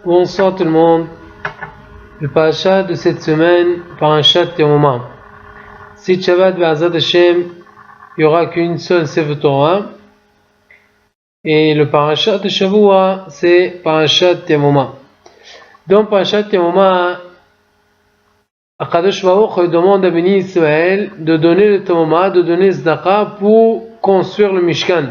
Bonsoir tout le monde. Le parasha de cette semaine, parasha Teruma. Si Shabbat Be'azat Hashem, il n'y aura qu'une seule Sefer Torah. Et le parasha de Shavua, c'est parasha Teruma. Dans parasha Teruma, Akadosh Baruch demande à Béni Israël de donner le Teruma, de donner le Zdaka pour construire le Mishkan.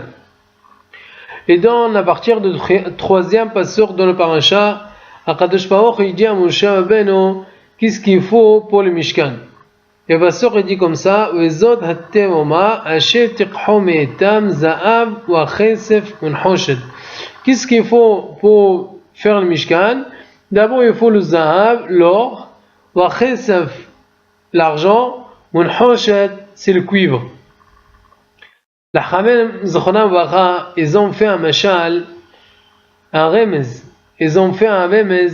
Et à partir du troisième passeur dans le parasha, Akadosh Baruch il dit à Moshe Rabbeinu qu'est-ce qu'il faut pour le Mishkan. Et le passeur il dit comme ça: Vezot hatemoma asher tiqhu me'etam za'av wa chesef unhoshet. Qu'est-ce qu'il faut pour faire le Mishkan? D'abord il faut le za'av, l'or, wa chesef, l'argent, unhoshet, c'est le cuivre. La Chamem Zochana Bacha, ils ont fait un mashal, un remez. Ils ont fait un remez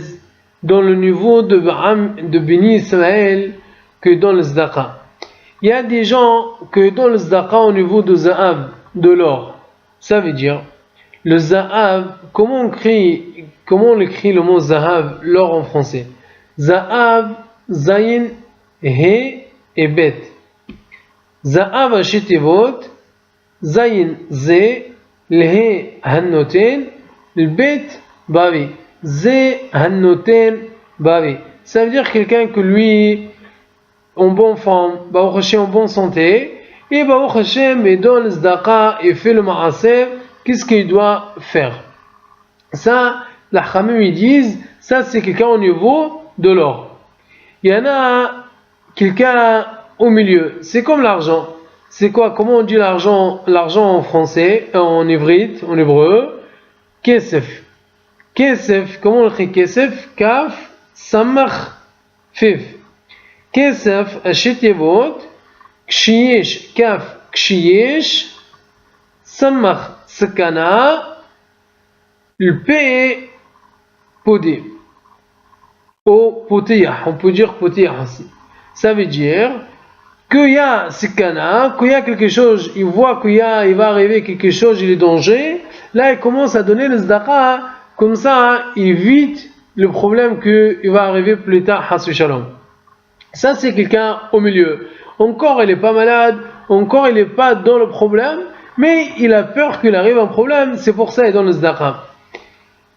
dans le niveau de Béni Israël que dans le Zdaka. Il y a des gens que dans le Zdaka au niveau de Za'ab, de l'or. Ça veut dire, le Za'ab, comment on écrit le mot Za'ab, l'or en français? Za'ab, Zayin, He et Bet. Za'ab Ashitevot, Zayin Ze, le He Hannoten, le Bet Bavi. Ze Hannoten Bavi. Ça veut dire quelqu'un que lui, en bonne forme, Baruch Hashem en bonne santé, et Baruch Hashem est dans le Zdaka et fait le Ma'aseh, qu'est-ce qu'il doit faire? Ça, la Chamim ils disent, ça c'est quelqu'un au niveau de l'or. Il y en a quelqu'un au milieu, c'est comme l'argent. C'est quoi? Comment on dit l'argent? L'argent en français, en ivrite, en hébreu, kesef. Kesef, comment on écrit kesef? Kaf, samach, fif. Kesef, ashetevot, kshiyesh, kaf, kshiyesh, samach, sakana, le P, podé. Au potiyah, on peut dire potiyah aussi. Ça veut dire qu'il y a sikana, qu'il y a quelque chose, il voit il va arriver quelque chose, il est danger, là il commence à donner le zdaka, comme ça il évite le problème qu'il va arriver plus tard, hasu shalom. Ça c'est quelqu'un au milieu. Encore il n'est pas malade, encore il n'est pas dans le problème, mais il a peur qu'il arrive un problème, c'est pour ça il donne le zdaka.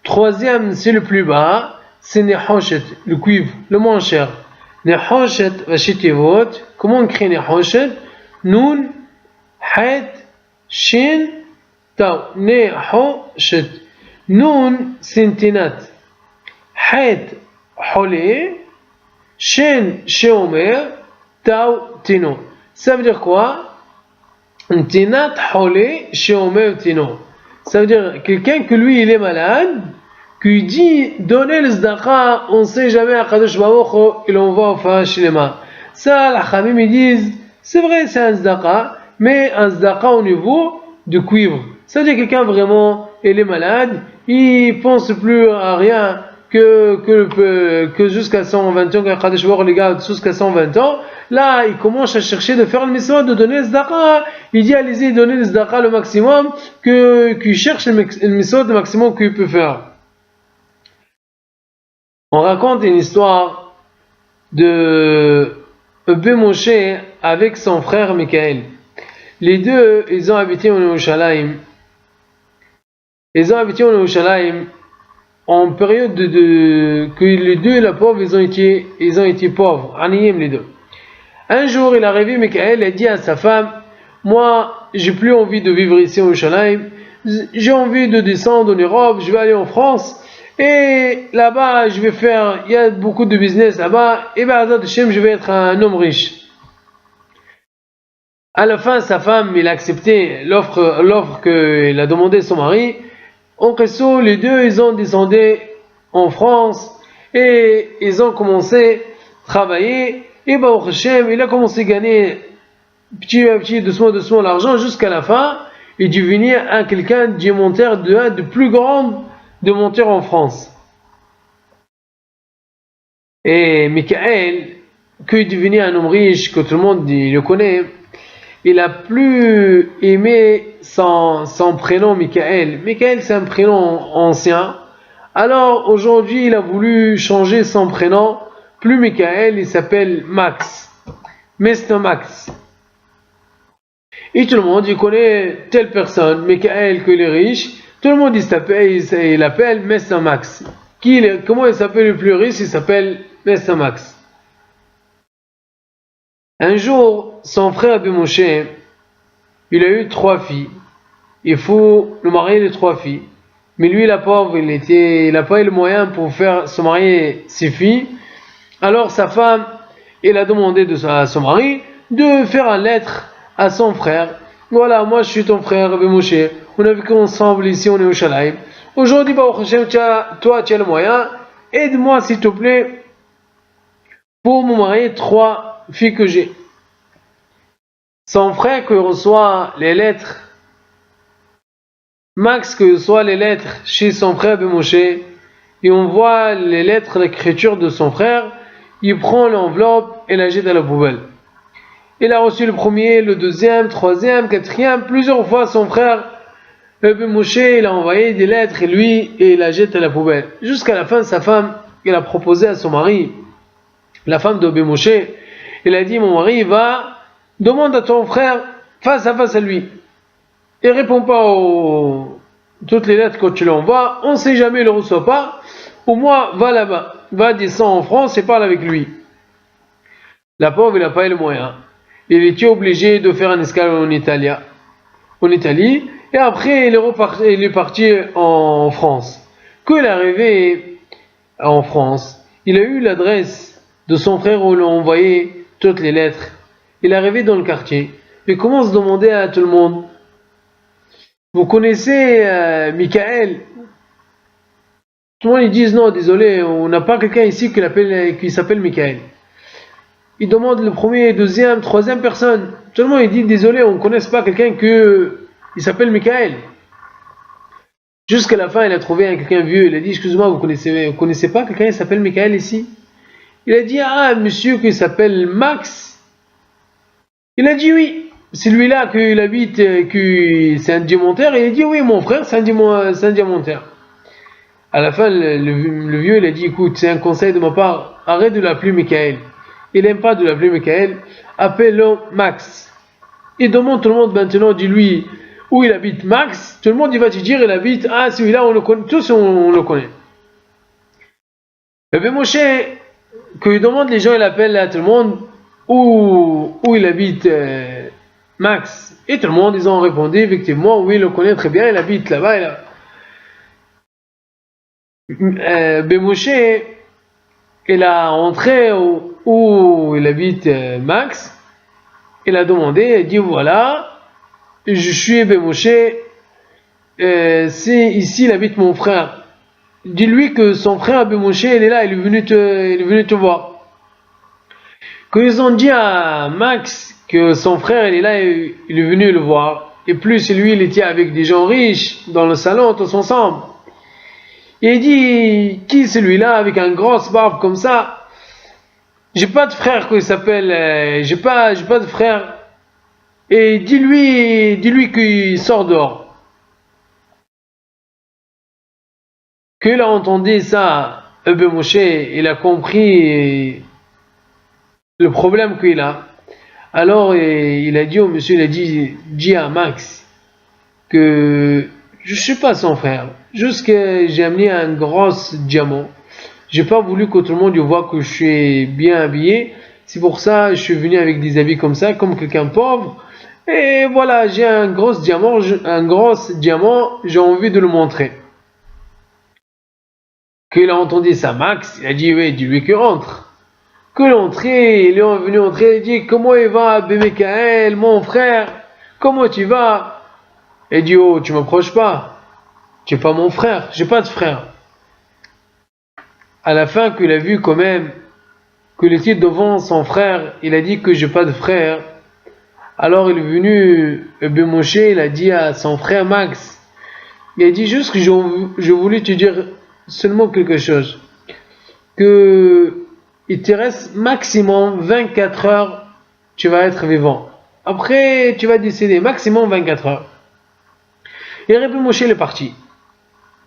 Troisième, c'est le plus bas, c'est nehoshet, le cuivre, le moins cher. Nehoshet vashitevot, comment on écrit nehoshet? Nun, het, shin, tau. Nehoshet. Nun, sintinat. Het, holé. Shin, sheomer. Tau, tino. Ça veut dire quoi? Tinat, holé, sheomer, tino. Ça veut dire quelqu'un que lui il est malade, qui dit donner le zdaka, on ne sait jamais à Kadosh Baruch il envoie au Fahashilema. Ça, la Chamim ils disent, c'est vrai, c'est un zdaka, mais un zdaka au niveau de cuivre. Ça veut dire quelqu'un vraiment, il est malade, il pense plus à rien que jusqu'à 120 ans, que Kadosh Baruch les garde jusqu'à 120 ans. Là, il commence à chercher de faire le mitzvah, de donner le zdaka. Il dit, allez-y, donnez le zdaka le maximum, qu'il cherche le mitzvah le maximum qu'il peut faire. On raconte une histoire de Moshe avec son frère Michael. Les deux, ils ont habité en Yerushalayim. Ils ont habité en Yerushalayim en période que les deux, la pauvre, ils ont été pauvres, aniyim les deux. Un jour, il est arrivé, Michael a dit à sa femme: moi, j'ai plus envie de vivre ici en Yerushalayim, j'ai envie de descendre en Europe, je vais aller en France. Et là-bas, il y a beaucoup de business là-bas, et je vais être un homme riche. À la fin, sa femme, il a accepté l'offre qu'il a demandé à son mari. En Kesso, les deux, ils ont descendu en France, et ils ont commencé à travailler, et Baruch Hashem, il a commencé à gagner petit à petit, doucement l'argent, jusqu'à la fin, il est devenu quelqu'un de plus grand de monter en France. Et Michael, qu'il est devenu un homme riche, que tout le monde le connaît, il a plus aimé son prénom Michael. Michael, c'est un prénom ancien, Alors aujourd'hui il a voulu changer son prénom, plus Michael, il s'appelle Max, Mr. Max. Et tout le monde il connaît telle personne, Michael qu'il est riche, tout le monde il l'appelle Mr. Max. Comment il s'appelle le plus riche? Il s'appelle Mr. Max. Un jour, son frère Abi Moshe, il a eu 3 filles. Il faut le marier les 3 filles. Mais lui, la pauvre, il n'a pas eu le moyen pour se marier ses filles. Alors sa femme, elle a demandé à son mari de faire une lettre à son frère. Voilà, moi je suis ton frère Abi Moshe. On a vécu ensemble ici, on est au Shalaim. Aujourd'hui, toi tu as le moyen. Aide-moi s'il te plaît pour me marier 3 filles que j'ai. Son frère qui reçoit les lettres, Max qui reçoit les lettres chez son frère Abi Moshe, et on voit les lettres, l'écriture de son frère, il prend l'enveloppe et la jette à la poubelle. Il a reçu le premier, le deuxième, troisième, quatrième, plusieurs fois son frère Abi Moshe, il a envoyé des lettres et il la jette à la poubelle. Jusqu'à la fin, sa femme, il a proposé à son mari, la femme d'Abi Moshe, il a dit, mon mari, demande à ton frère face à face à lui. Et réponds pas toutes les lettres que tu lui envoies, on ne sait jamais, il ne le reçoit pas. Au moins, va là-bas, va descendre en France et parle avec lui. La pauvre, il n'a pas eu le moyen. Il était obligé de faire un escale en Italie, et après il est parti en France. Quand il est arrivé en France, il a eu l'adresse de son frère où il a envoyé toutes les lettres. Il est arrivé dans le quartier, il commence à demander à tout le monde, vous connaissez Michael? Tout le monde ils disent non, désolé, on n'a pas quelqu'un ici qui s'appelle Michael. Il demande le premier, deuxième, troisième personne. Tout le monde il dit désolé, on ne connaît pas quelqu'un qui s'appelle Michael. Jusqu'à la fin, il a trouvé quelqu'un vieux. Il a dit excusez-moi, vous connaissez pas quelqu'un qui s'appelle Michael ici? Il a dit un monsieur qui s'appelle Max. Il a dit oui. C'est lui-là qu'il habite, c'est un diamantaire. Il a dit oui, mon frère, c'est un diamantaire. À la fin, le vieux, il a dit écoute, c'est un conseil de ma part, arrête de l'appeler Michael. Il n'aime pas de l'appeler Michael, appelle-le Max. Et demande tout le monde maintenant, dis-lui où il habite Max. Tout le monde il va te dire, il habite, celui-là, on le connaît, tous on le connaît. Et bien Moshe, quand il demande les gens, il appelle à tout le monde où il habite Max. Et tout le monde, ils ont répondu, effectivement, oui, il le connaît très bien, il habite là-bas. Moshe, il a entré où il habite Max, il a demandé, il dit voilà, je suis Moshe, c'est ici il habite mon frère. Dis-lui que son frère Moshe, il est là, il est venu te voir. Quand ils ont dit à Max que son frère il est là, il est venu le voir, et plus lui il était avec des gens riches dans le salon tous ensemble. Et il dit qui celui-là avec un grosse barbe comme ça? J'ai pas de frère qui s'appelle, j'ai pas de frère. Et dis-lui qu'il sort dehors. Qu'il a entendu ça, Abi Moshe, il a compris le problème qu'il a. Alors il a dit au monsieur, il a dit, dis à Max que je suis pas son frère, juste que j'ai amené un gros diamant. J'ai pas voulu que tout le monde voit que je suis bien habillé. C'est pour ça que je suis venu avec des habits comme ça, comme quelqu'un pauvre. Et voilà, j'ai un gros diamant, j'ai envie de le montrer. Qu'il a entendu ça, Max, il a dit oui, dis-lui qu'il rentre. Que l'entrée, il est venu entrer, il a dit comment il va, Michael, mon frère, comment tu vas? Il dit oh, tu m'approches pas, tu es pas mon frère, j'ai pas de frère. À la fin qu'il a vu quand même qu'il était devant son frère, il a dit que j'ai pas de frère. Alors il est venu, Moshe, il a dit à son frère Max, il a dit juste que je voulais te dire seulement quelque chose, que il te reste maximum 24 heures, tu vas être vivant. Après, tu vas décéder, maximum 24 heures. Et Rabbi Moshe est parti.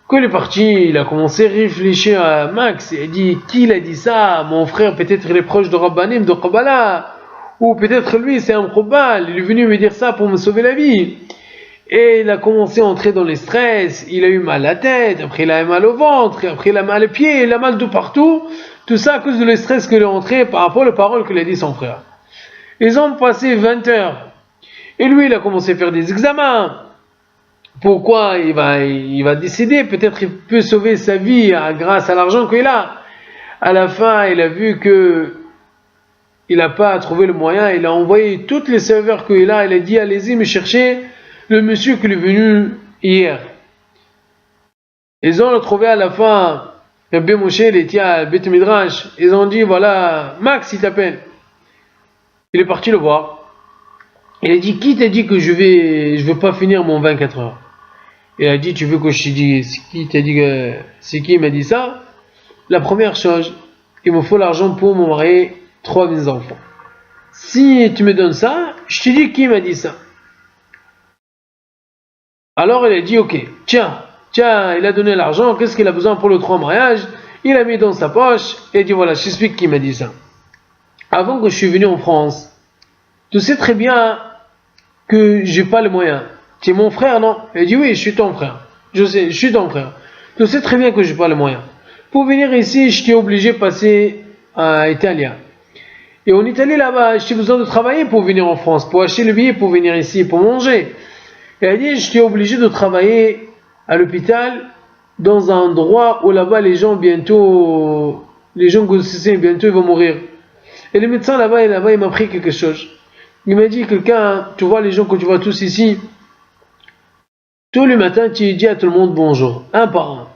Quand il est parti, il a commencé à réfléchir à Max. Il a dit, qui l'a dit ça? Mon frère, peut-être il est proche de Rabbanim, de Kabbalah. Ou peut-être lui, c'est un Khubbal. Il est venu me dire ça pour me sauver la vie. Et il a commencé à entrer dans les stress. Il a eu mal à la tête. Après, il a eu mal au ventre. Et après, il a mal aux pieds. Il a mal de partout. Tout ça à cause de le stress qu'il est entré par rapport aux paroles qu'il a dit son frère. Ils ont passé 20 heures. Et lui, il a commencé à faire des examens. Pourquoi il va décider, peut-être il peut sauver sa vie grâce à l'argent qu'il a. À la fin, il a vu que il n'a pas trouvé le moyen, il a envoyé tous les serveurs qu'il a, il a dit allez-y me chercher le monsieur qui est venu hier. Ils ont le trouvé à la fin, Rabbi Moshe, il était à Beth Midrash, ils ont dit voilà, Max il t'appelle. Il est parti le voir. Il a dit qui t'a dit que je veux pas finir mon 24 heures? Il a dit, tu veux que je te dise qui t'a dit que c'est qui m'a dit ça? La première chose, il me faut l'argent pour me marier 3 de mes enfants. Si tu me donnes ça, je te dis qui m'a dit ça. Alors il a dit, ok, tiens, il a donné l'argent, qu'est-ce qu'il a besoin pour le 3 mariages? Il a mis dans sa poche, et il a dit, voilà, je t'explique qui m'a dit ça. Avant que je suis venu en France, tu sais très bien que j'ai pas les moyens. Tu es mon frère, non? Il a dit oui, je suis ton frère. Je sais, je suis ton frère. Tu sais très bien que je n'ai pas les moyens. Pour venir ici, je t'ai obligé de passer à Italie. Et en Italie, là-bas, j'ai besoin de travailler pour venir en France, pour acheter le billet, pour venir ici, pour manger. Il a dit, je t'ai obligé de travailler à l'hôpital, dans un endroit où là-bas, les gens grossissent, bientôt ils vont mourir. Et le médecin là-bas, il m'a appris quelque chose. Il m'a dit, quelqu'un, tu vois les gens que tu vois tous ici, tous les matins, tu dis à tout le monde bonjour, un par un.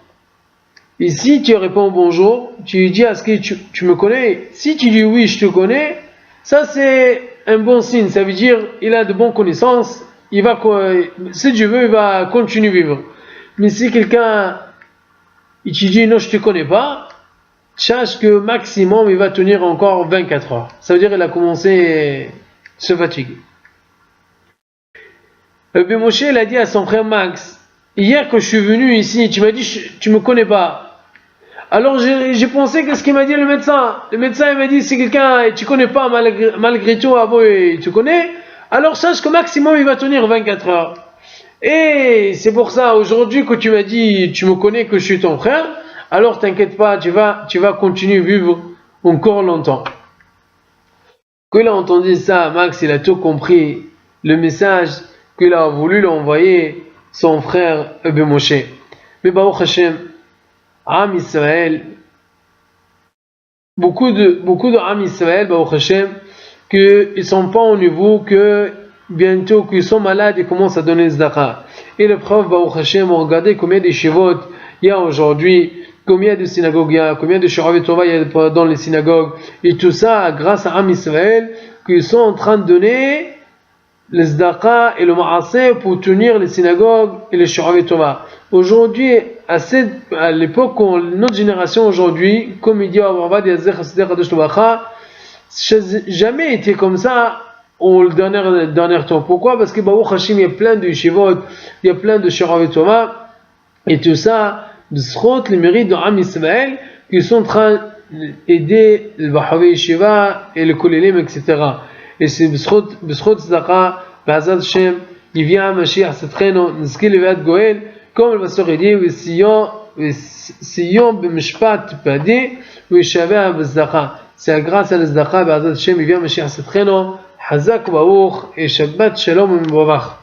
Et si tu réponds bonjour, tu dis à ce que tu me connais. Si tu dis oui, je te connais, ça c'est un bon signe. Ça veut dire il a de bonnes connaissances. Si Dieu veut, il va continuer à vivre. Mais si quelqu'un il te dit non, je te connais pas, sache que maximum il va tenir encore 24 heures. Ça veut dire il a commencé à se fatiguer. Rabbi Moshe, il a dit à son frère Max, hier que je suis venu ici, tu m'as dit, tu me connais pas. Alors j'ai pensé qu'est-ce qu'il m'a dit le médecin. Le médecin il m'a dit, si quelqu'un tu connais pas malgré tout, avant tu connais, alors sache que maximum il va tenir 24 heures. Et c'est pour ça, aujourd'hui que tu m'as dit, tu me connais que je suis ton frère, alors t'inquiète pas, tu vas continuer à vivre encore longtemps. Quand il a entendu ça, Max il a tout compris, le message qu'il a voulu l'envoyer son frère Rabbi Moshe. Mais Baruch Hashem, Am Israël, beaucoup de Am Israël, Baruch Hashem, qu'ils sont pas au niveau que bientôt qu'ils sont malades et commencent à donner Zdaka. Et le prof Baruch Hashem, regardez combien de shivot il y a aujourd'hui, combien de synagogues il y a, combien de Shuravet Tova il y a dans les synagogues, et tout ça grâce à Am Israël, qu'ils sont en train de donner les Zdaka et le Ma'aseh pour tenir les synagogues et les Shuravet Tova. Aujourd'hui, à l'époque, notre génération aujourd'hui, comme il dit Abraham Yazer Chassider Kadosh Tobacha, jamais été comme ça au dernier temps. Pourquoi? Parce que Baruch Hashem, il y a plein de yeshivot, il y a plein de Shuravet Tova, et tout ça, b'zchot les mérites de Am Israël, qui sont en train d'aider le Bahavi Yeshiva et le Kolelim, etc. Et c'est b'zchot tzedaka, b'azad Hashem, il vient Mashiach Satreno, Nizki Leviat Goel, comme le pasteur dit, Sion b'mishpat padi, Vishaveh b'zdaka. C'est grâce à l'zdaka, b'azad Hashem, il vient Mashiach Satreno, Hazak Baruch, et Shabbat Shalom M'Bavach.